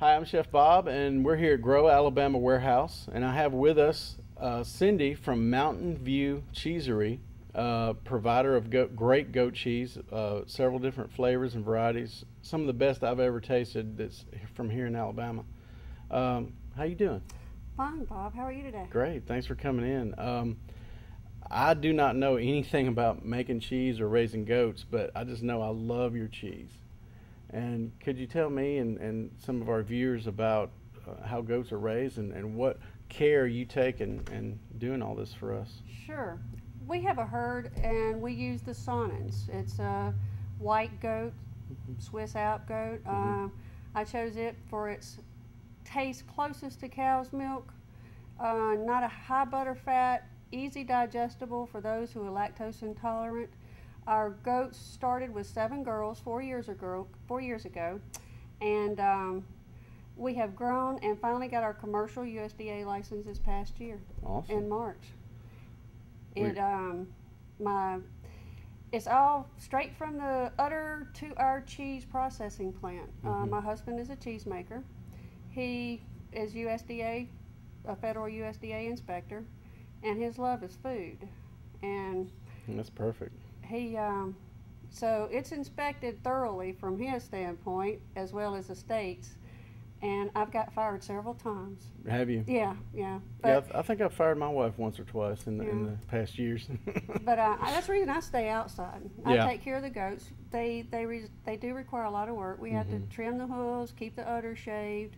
Hi, I'm Chef Bob, and we're here at Grow Alabama Warehouse, and I have with us Cindy from Mountain View Cheesery, provider of great goat cheese, several different flavors and varieties, some of the best I've ever tasted that's from here in Alabama. How you doing? Fine, Bob. How are you today? Great, thanks for coming in. I do not know anything about making cheese or raising goats, but I just know I love your cheese. And could you tell me and some of our viewers about how goats are raised and what care you take in doing all this for us? Sure. We have a herd and we use the Sonnens. It's a white goat, Swiss Alp goat. Mm-hmm. I chose it for its taste closest to cow's milk. Not a high butter fat, easy digestible for those who are lactose intolerant. Our goats started with 7 girls 4 years ago. 4 years ago, and we have grown and finally got our commercial USDA license this past year Awesome. in March. We- It my it's all straight from the udder to our cheese processing plant. My husband is a cheesemaker. He is USDA, a federal USDA inspector, and his love is food. And That's perfect. he so it's inspected thoroughly from his standpoint as well as the state's, and I've got fired several times. Have you? Yeah, yeah. Yeah, But I think I've fired my wife once or twice in Yeah. the past years. but that's the reason I stay outside. Yeah. I take care of the goats. They do require a lot of work. We have to trim the hooves, keep the udder shaved,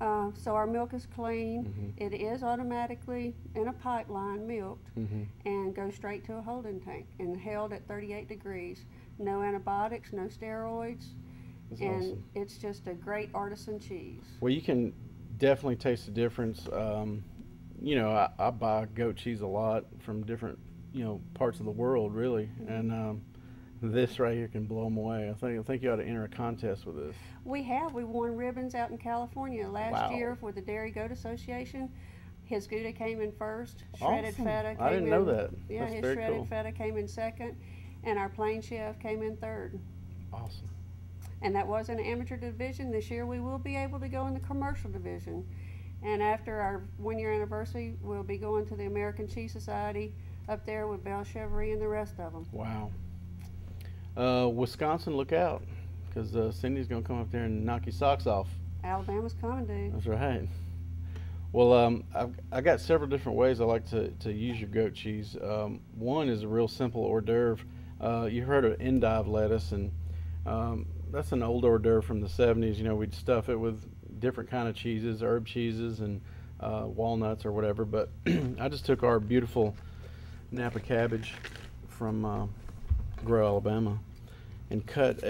so our milk is clean. It is automatically in a pipeline milked and goes straight to a holding tank and held at 38 degrees. No antibiotics, no steroids, That's and awesome. it's just a great artisan cheese. Well, you can definitely taste the difference. I buy goat cheese a lot from different, parts of the world, really, and this right here can blow them away. I think you ought to enter a contest with this. We won ribbons out in California last Wow. year for the Dairy Goat Association. His Gouda came in first. Shredded Awesome. feta came I didn't in. know that. Yeah, That's his very shredded cool. feta came in second, and our plain chef came in third. Awesome. And that was an amateur division. This year we will be able to go in the commercial division. And after our 1 year anniversary, we'll be going to the American Cheese Society up there with Belle Chevrolet and the rest of them. Wow. Wisconsin, look out, because Cindy's gonna come up there and knock your socks off. Alabama's coming, dude. That's right. Well, I got several different ways I like to use your goat cheese. One is a real simple hors d'oeuvre. You heard of endive lettuce, and that's an old hors d'oeuvre from the 70s. We'd stuff it with different kind of cheeses, herb cheeses, and walnuts or whatever. But I just took our beautiful Napa cabbage from Grow, Alabama, and cut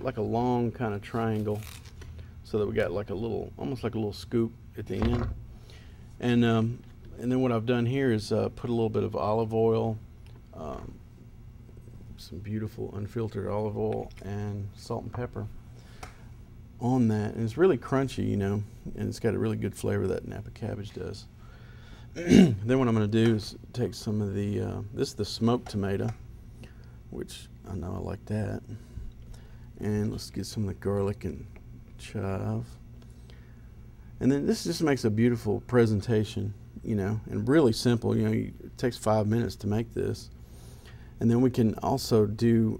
like a long kind of triangle, so that we got like almost like a little scoop at the end. And then what I've done here is put a little bit of olive oil, some beautiful unfiltered olive oil, and salt and pepper on that. And it's really crunchy, and it's got a really good flavor that Napa cabbage does. Then what I'm going to do is take some of this is the smoked tomato, which I know I like that. And let's get some of the garlic and chive. And then this just makes a beautiful presentation, and really simple. It takes 5 minutes to make this. And then we can also do,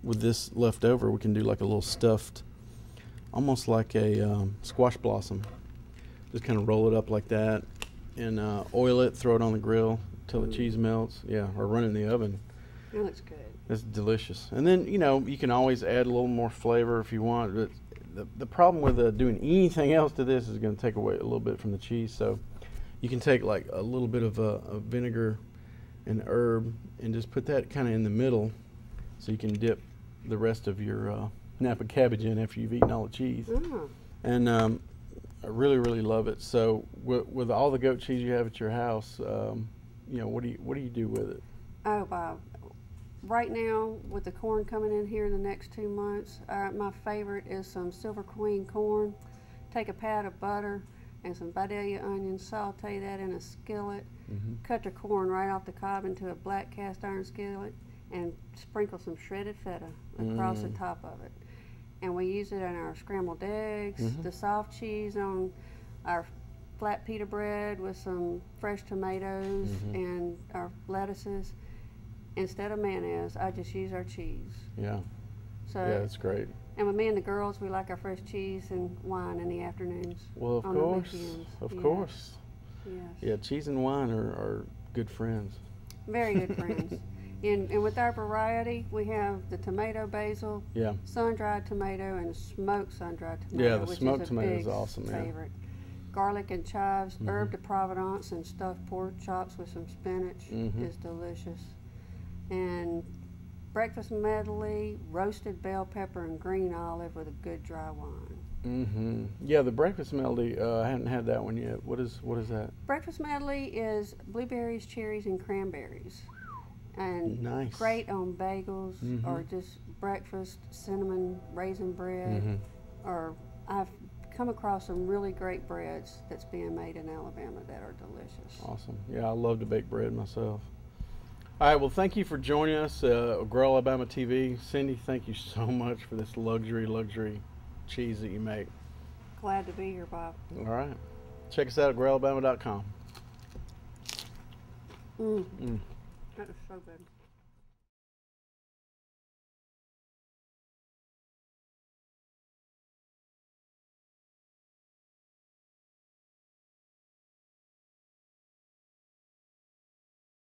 with this left over, we can do like a little stuffed, almost like a squash blossom. Just kind of roll it up like that and oil it, throw it on the grill till the cheese melts. Yeah, or run it in the oven. It looks good. It's delicious. And then, you can always add a little more flavor if you want. But the problem with doing anything else to this is going to take away a little bit from the cheese. So you can take like a little bit of vinegar and herb and just put that kind of in the middle, so you can dip the rest of your Napa cabbage in after you've eaten all the cheese. Oh. And I really, really love it. So with all the goat cheese you have at your house, what do you do with it? Oh, Bob. Right now, with the corn coming in here in the next 2 months, my favorite is some Silver Queen corn. Take a pat of butter and some Vidalia onions, saute that in a skillet, cut your corn right off the cob into a black cast iron skillet, and sprinkle some shredded feta across the top of it. and we use it in our scrambled eggs, Mhm. the soft cheese on our flat pita bread with some fresh tomatoes Mhm. and our lettuces. Instead of mayonnaise, I just use our cheese. Yeah. So, Yeah, that's great. and with me and the girls, we like our fresh cheese and wine in the afternoons. Well, of on the course. weekends. Of Yes. course. Yes. Yeah, cheese and wine are good friends. Very good friends. And with our variety, we have the tomato basil, Yeah. sun-dried tomato, and smoked sun-dried tomato, Yeah, the which smoked is a tomato big is awesome, yeah. favorite. Garlic and chives, Mhm. herb de Provenance, and stuffed pork chops with some spinach Mhm. is delicious. And breakfast medley, roasted bell pepper and green olive with a good dry wine. Mhm. Yeah, the breakfast melody. I hadn't had that one yet. What is that? Breakfast medley is blueberries, cherries, and cranberries. And Nice. great on bagels or Mhm. just breakfast cinnamon raisin bread. Mhm. Or I've come across some really great breads that's being made in Alabama that are delicious. Awesome. Yeah, I love to bake bread myself. All right. Well, thank you for joining us, Grow Alabama TV. Cindy, thank you so much for this luxury cheese that you make. Glad to be here, Bob. All right. Check us out at growalabama.com. Mm. Mm. That is so good.